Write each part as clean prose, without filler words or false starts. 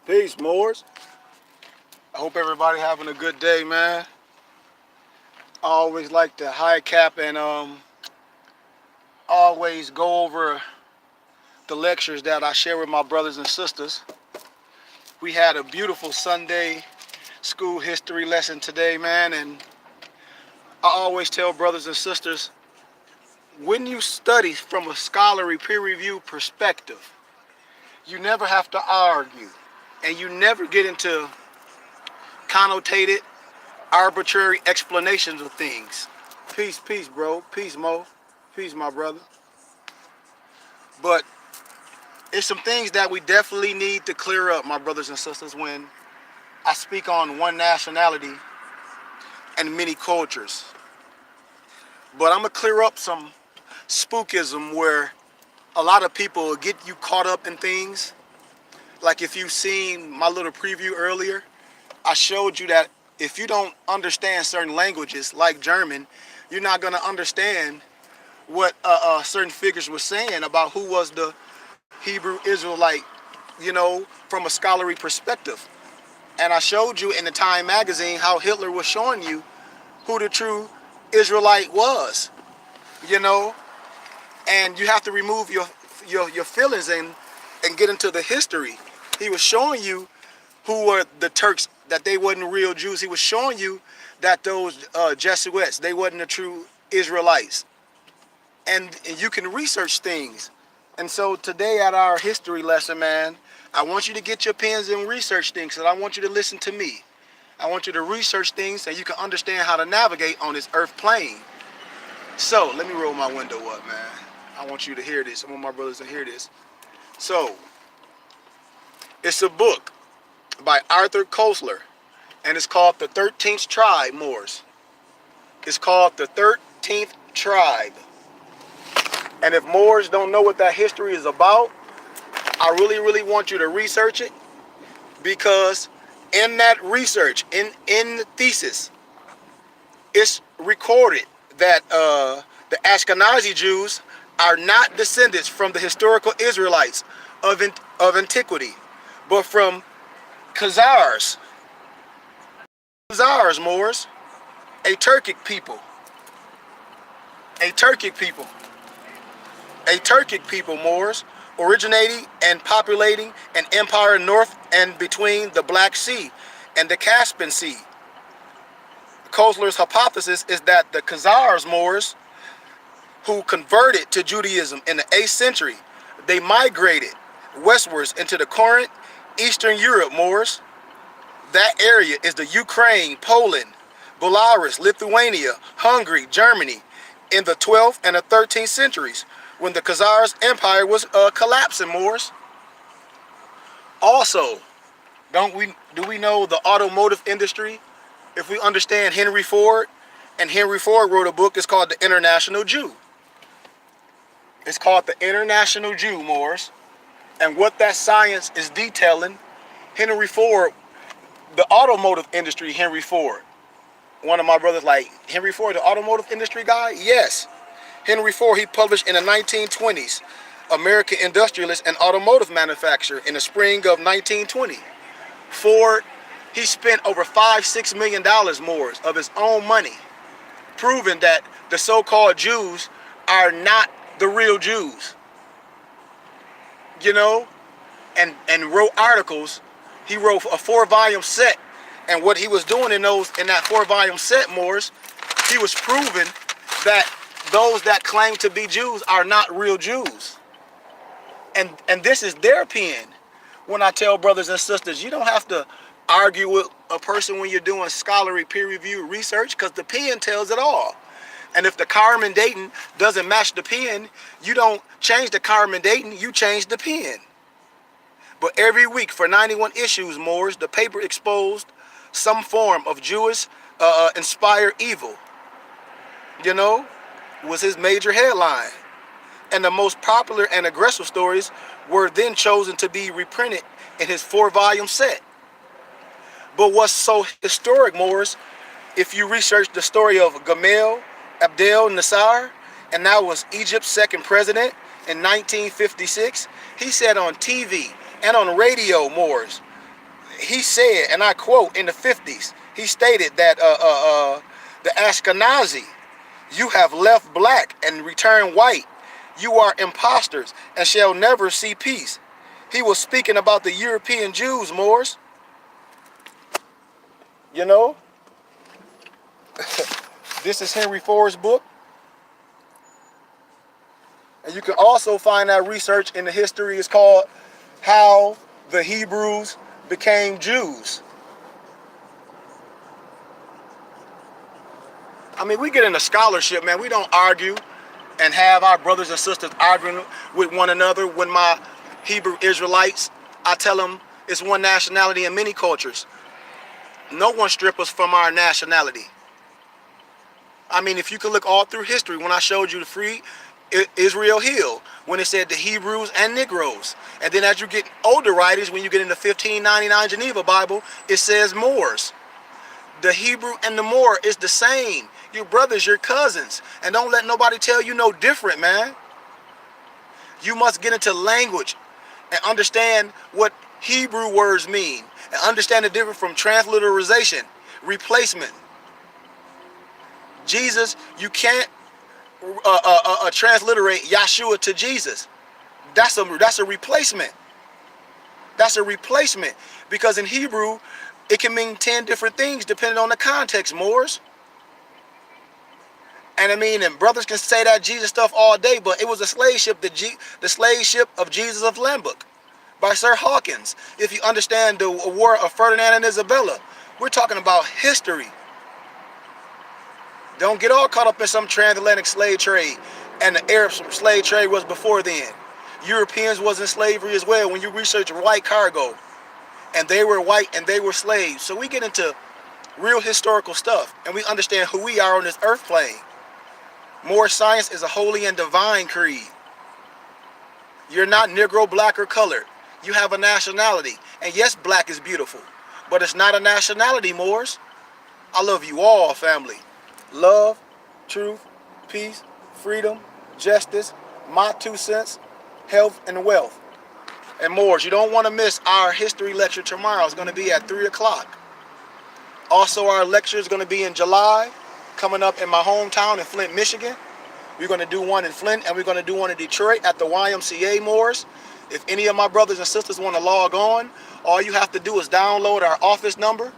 peace, Moors. I hope everybody having a good day, man. I always like to high cap and always go over the lectures that I share with my brothers and sisters. We had a beautiful Sunday school history lesson today, man, and I always tell brothers and sisters, when you study from a scholarly peer-reviewed perspective, you never have to argue, and you never get into connotated, arbitrary explanations of things. Peace, bro. Peace, Mo. Peace, my brother. But it's some things that we definitely need to clear up, my brothers and sisters, when I speak on one nationality and many cultures. But I'm going to clear up some spookism where a lot of people get you caught up in things. Like if you've seen my little preview earlier, I showed you that if you don't understand certain languages like German, you're not going to understand what certain figures were saying about who was the Hebrew Israelite, from a scholarly perspective. And I showed you in the Time magazine how Hitler was showing you who the true Israelite was, and you have to remove your feelings and get into the history. He was showing you who were the Turks, that they wasn't real Jews. He was showing you that those Jesuits, they wasn't the true Israelites. And you can research things. And so today at our history lesson, man, I want you to get your pens and research things, and I want you to listen to me. I want you to research things so you can understand how to navigate on this earth plane. So let me roll my window up, man. I want you to hear this. I want my brothers to hear this. So it's a book by Arthur Koestler, and it's called The 13th Tribe, Moors. It's called The 13th Tribe. And if Moors don't know what that history is about, I really, really want you to research it, because in that research, in the thesis, it's recorded that the Ashkenazi Jews are not descendants from the historical Israelites of antiquity, but from Khazars, Moors, a Turkic people, Moors, originating and populating an empire north and between the Black Sea and the Caspian Sea. Koestler's hypothesis is that the Khazars Moors, who converted to Judaism in the 8th century, they migrated westwards into the current Eastern Europe, Moors. That area is the Ukraine, Poland, Belarus, Lithuania, Hungary, Germany in the 12th and the 13th centuries, when the Khazars Empire was collapsing, Moors. Also, do we know the automotive industry? If we understand Henry Ford, and Henry Ford wrote a book, it's called The International Jew. It's called The International Jew, Moors. And what that science is detailing, Henry Ford, the automotive industry, Henry Ford. One of my brothers like, Henry Ford, the automotive industry guy? Yes. Henry Ford, he published in the 1920s, American Industrialist and Automotive Manufacturer in the spring of 1920. Ford, he spent over $5-6 million more of his own money, proving that the so-called Jews are not the real Jews. And wrote articles. He wrote a 4-volume set, and what he was doing in that 4-volume set, Moors, he was proving that those that claim to be Jews are not real Jews. And this is their pen. When I tell brothers and sisters, you don't have to argue with a person when you're doing scholarly peer-reviewed research, because the pen tells it all. And if the Carmen Dayton doesn't match the pen, you don't change the Carmen Dayton, you change the pen. But every week for 91 issues, Moors, the paper exposed some form of Jewish inspired evil, was his major headline. And the most popular and aggressive stories were then chosen to be reprinted in his 4-volume set. But what's so historic, Moors, if you research the story of Gamal Abdel Nasser, and that was Egypt's second president in 1956. He said on TV and on radio, Moors, he said, and I quote, in the 50s, he stated that the Ashkenazi, you have left black and returned white. You are impostors and shall never see peace. He was speaking about the European Jews, Moors. You know, this is Henry Ford's book. And you can also find that research in the history. It's called How the Hebrews Became Jews. I mean, we get into scholarship, man. We don't argue and have our brothers and sisters arguing with one another. When my Hebrew Israelites, I tell them it's one nationality in many cultures. No one strip us from our nationality. I mean, if you could look all through history, when I showed you the free Israel Hill, when it said the Hebrews and Negroes. And then as you get older writers, when you get into 1599 Geneva Bible, it says Moors. The Hebrew and the Moor is the same. Your brothers, your cousins. And don't let nobody tell you no different, man. You must get into language and understand what Hebrew words mean. And understand the difference from transliteration, replacement. Jesus, you can't transliterate Yahshua to Jesus. That's a replacement. That's a replacement. Because in Hebrew, it can mean 10 different things depending on the context, Moors. And I mean, and brothers can say that Jesus stuff all day, but it was a slave ship, the slave ship of Jesus of Lambert by Sir Hawkins. If you understand the war of Ferdinand and Isabella, we're talking about history. Don't get all caught up in some transatlantic slave trade, and the Arab slave trade was before then. Europeans was in slavery as well. When you research white cargo, and they were white and they were slaves. So we get into real historical stuff, and we understand who we are on this earth plane. More science is a holy and divine creed. You're not Negro, black, or colored. You have a nationality. And yes, black is beautiful, but it's not a nationality, Moors. I love you all, family. Love, truth, peace, freedom, justice, my 2 cents, health, and wealth. And Moors, you don't want to miss our history lecture tomorrow. It's going to be at 3 o'clock. Also, our lecture is going to be in July, coming up in my hometown in Flint, Michigan. We're going to do one in Flint, and we're going to do one in Detroit at the YMCA, Moors. If any of my brothers and sisters want to log on, all you have to do is download our office number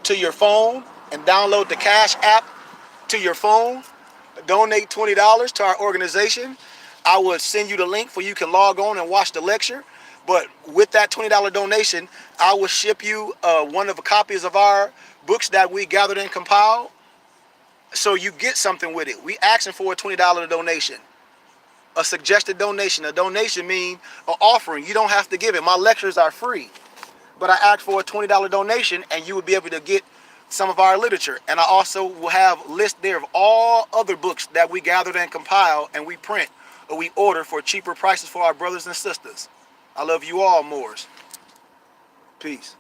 to your phone and download the Cash app to your phone. Donate $20 to our organization. I will send you the link for you can log on and watch the lecture. But with that $20 donation, I will ship you one of the copies of our books that we gathered and compiled. So you get something with it. We asking for a $20 donation. A suggested donation. A donation means an offering. You don't have to give it. My lectures are free. But I asked for a $20 donation, and you would be able to get some of our literature. And I also will have a list there of all other books that we gathered and compile and we print or we order for cheaper prices for our brothers and sisters. I love you all, Moors. Peace.